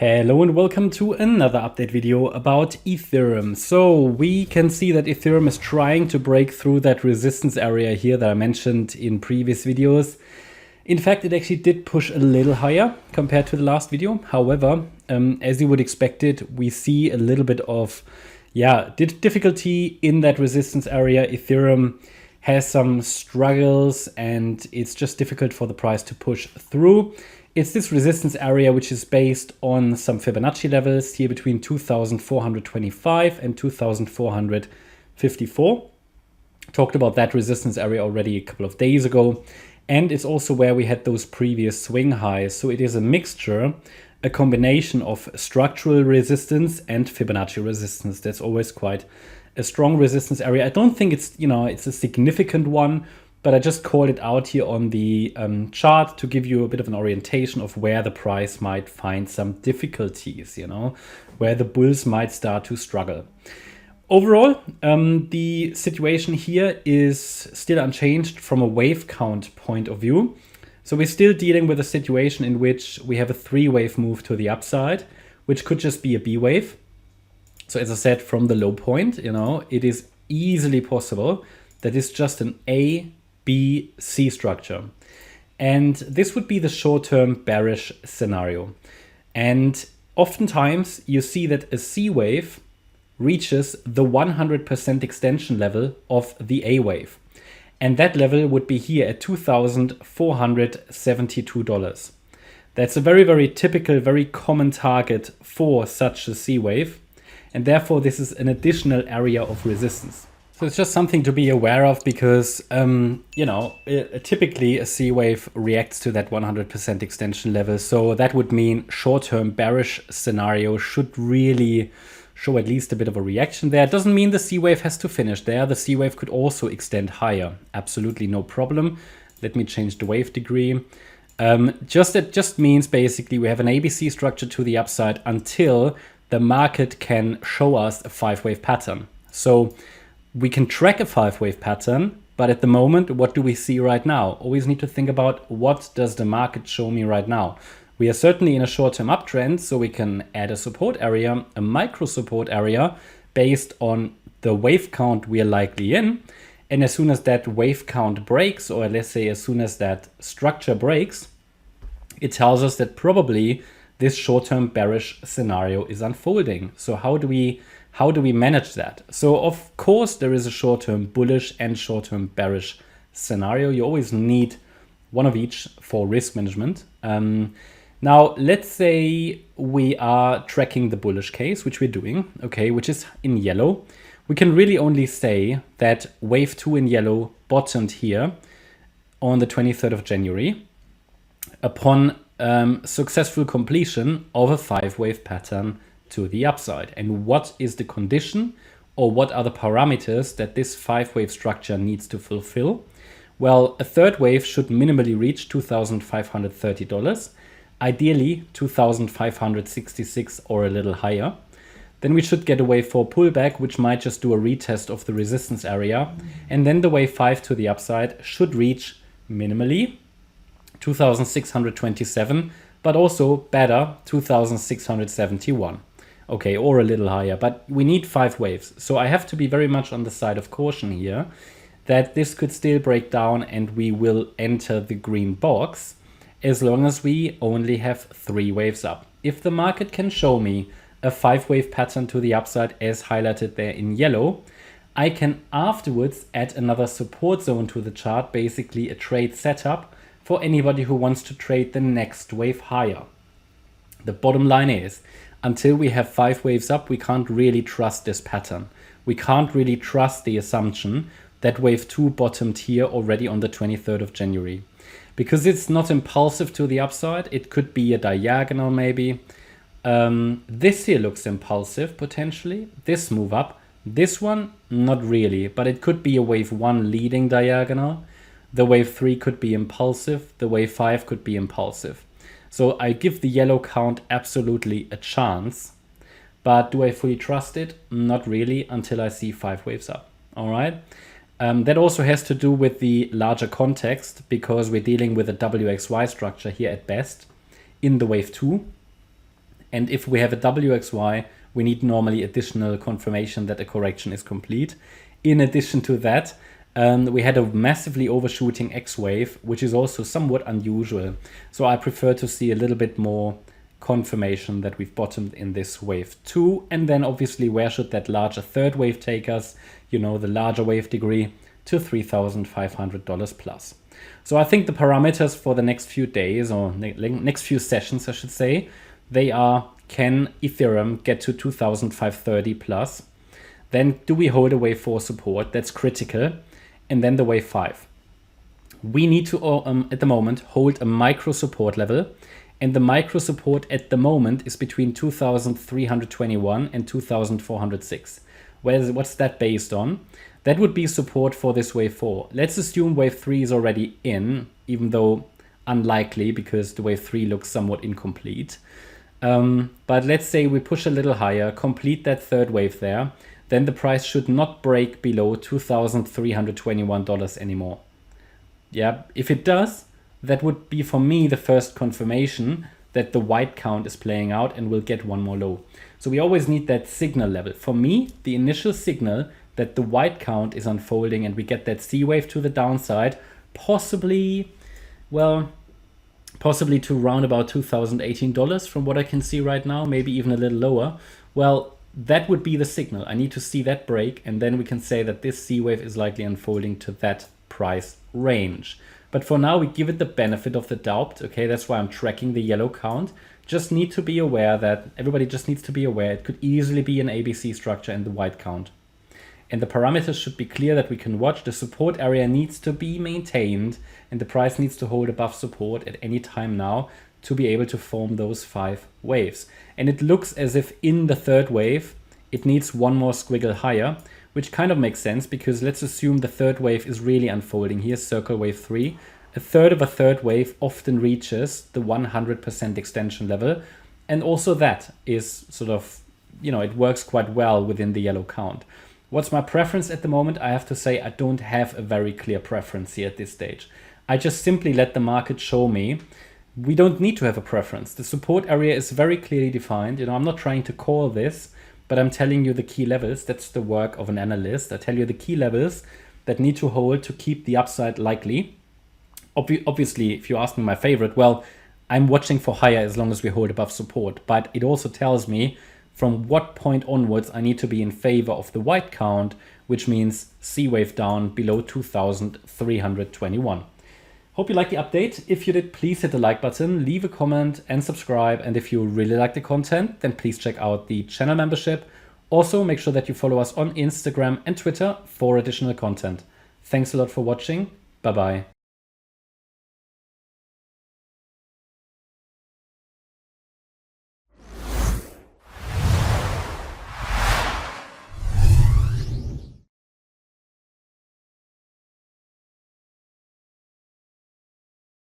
Hello and welcome to another update video about Ethereum. So we can see that Ethereum is trying to break through that resistance area here that I mentioned in previous videos. In fact, it actually did push a little higher compared to the last video. However, as you would expect it, we see a little bit of difficulty in that resistance area. Ethereum has some struggles and it's just difficult for the price to push through. It's this resistance area which is based on some Fibonacci levels here between 2,425 and 2,454. Talked about that resistance area already a couple of days ago. And it's also where we had those previous swing highs. So it is a mixture, a combination of structural resistance and Fibonacci resistance. That's always quite a strong resistance area. I don't think it's, it's a significant one, but I just called it out here on the chart to give you a bit of an orientation of where the price might find some difficulties, where the bulls might start to struggle. Overall, the situation here is still unchanged from a wave count point of view. So we're still dealing with a situation in which we have a 3-wave move to the upside, which could just be a B wave. So as I said, from the low point, it is easily possible that it's just an A, B, C structure. And this would be the short-term bearish scenario. And oftentimes you see that a C wave reaches the 100% extension level of the A wave. And that level would be here at $2,472. That's a very, very typical, very common target for such a C wave. And therefore, this is an additional area of resistance. So it's just something to be aware of because, typically a C wave reacts to that 100% extension level. So that would mean short-term bearish scenario should really show at least a bit of a reaction there. It doesn't mean the C wave has to finish there. The C wave could also extend higher. Absolutely no problem. Let me change the wave degree. It just means basically we have an ABC structure to the upside until the market can show us a 5-wave pattern. So we can track a 5-wave pattern, but at the moment, what do we see right now? Always need to think about what does the market show me right now? We are certainly in a short-term uptrend, so we can add a support area, a micro support area based on the wave count we are likely in. And as soon as that wave count breaks, or let's say as soon as that structure breaks, it tells us that probably this short-term bearish scenario is unfolding. So how do we manage that? So of course there is a short-term bullish and short-term bearish scenario. You always need one of each for risk management. Now let's say we are tracking the bullish case, which we're doing, okay, which is in yellow. We can really only say that wave 2 in yellow bottomed here on the 23rd of January upon successful completion of a 5-wave pattern to the upside. And what is the condition, or what are the parameters that this 5-wave structure needs to fulfill? Well, a 3rd wave should minimally reach $2,530, ideally $2,566 or a little higher. Then we should get a wave 4 pullback, which might just do a retest of the resistance area. And then the wave 5 to the upside should reach minimally 2,627, but also better 2,671. Okay, or a little higher, but we need 5 waves. So I have to be very much on the side of caution here that this could still break down and we will enter the green box as long as we only have 3 waves up. If the market can show me a 5-wave pattern to the upside as highlighted there in yellow, I can afterwards add another support zone to the chart, basically a trade setup for anybody who wants to trade the next wave higher. The bottom line is, until we have 5 waves up, we can't really trust this pattern. We can't really trust the assumption that wave 2 bottomed here already on the 23rd of January. Because it's not impulsive to the upside, it could be a diagonal maybe. This here looks impulsive potentially, this move up. This one, not really, but it could be a wave 1 leading diagonal. The wave 3 could be impulsive, the wave 5 could be impulsive. So I give the yellow count absolutely a chance, but do I fully trust it? Not really, until I see 5 waves up, all right? That also has to do with the larger context because we're dealing with a WXY structure here at best in the wave 2. And if we have a WXY, we need normally additional confirmation that a correction is complete. In addition to that, we had a massively overshooting X wave, which is also somewhat unusual. So I prefer to see a little bit more confirmation that we've bottomed in this wave 2. And then obviously, where should that larger third wave take us? You know, the larger wave degree to $3,500 plus. So I think the parameters for the next few days, or next few sessions, I should say, they are, can Ethereum get to 2,530 plus? Then do we hold a wave 4 support? That's critical. And then the wave 5. We need to, at the moment, hold a micro support level. And the micro support at the moment is between 2,321 and 2,406. What's that based on? That would be support for this wave 4. Let's assume wave 3 is already in, even though unlikely because the wave 3 looks somewhat incomplete. But let's say we push a little higher, complete that third wave there, then the price should not break below $2,321 anymore. Yeah, if it does, that would be for me the first confirmation that the white count is playing out and we'll get one more low. So we always need that signal level. For me, the initial signal that the white count is unfolding and we get that C wave to the downside, possibly to around about $2,018 from what I can see right now, maybe even a little lower. Well, that would be the signal. I need to see that break, and then we can say that this C wave is likely unfolding to that price range. But for now, we give it the benefit of the doubt. Okay, that's why I'm tracking the yellow count. Just need to be aware that everybody just needs to be aware it could easily be an ABC structure in the white count. And the parameters should be clear that we can watch. The support area needs to be maintained and the price needs to hold above support at any time now to be able to form those 5 waves. And it looks as if in the third wave, it needs one more squiggle higher, which kind of makes sense because let's assume the third wave is really unfolding. Here's circle wave 3. A third of a third wave often reaches the 100% extension level. And also that is sort of, you know, it works quite well within the yellow count. What's my preference at the moment? I have to say I don't have a very clear preference here at this stage. I just simply let the market show me. We don't need to have a preference. The support area is very clearly defined. You know, I'm not trying to call this, but I'm telling you the key levels. That's the work of an analyst. I tell you the key levels that need to hold to keep the upside likely. Obviously, if you ask me my favorite, well, I'm watching for higher as long as we hold above support. But it also tells me from what point onwards I need to be in favor of the white count, which means C wave down below 2,321. Hope you liked the update. If you did, please hit the like button, leave a comment and subscribe. And if you really like the content, then please check out the channel membership. Also, make sure that you follow us on Instagram and Twitter for additional content. Thanks a lot for watching. Bye-bye.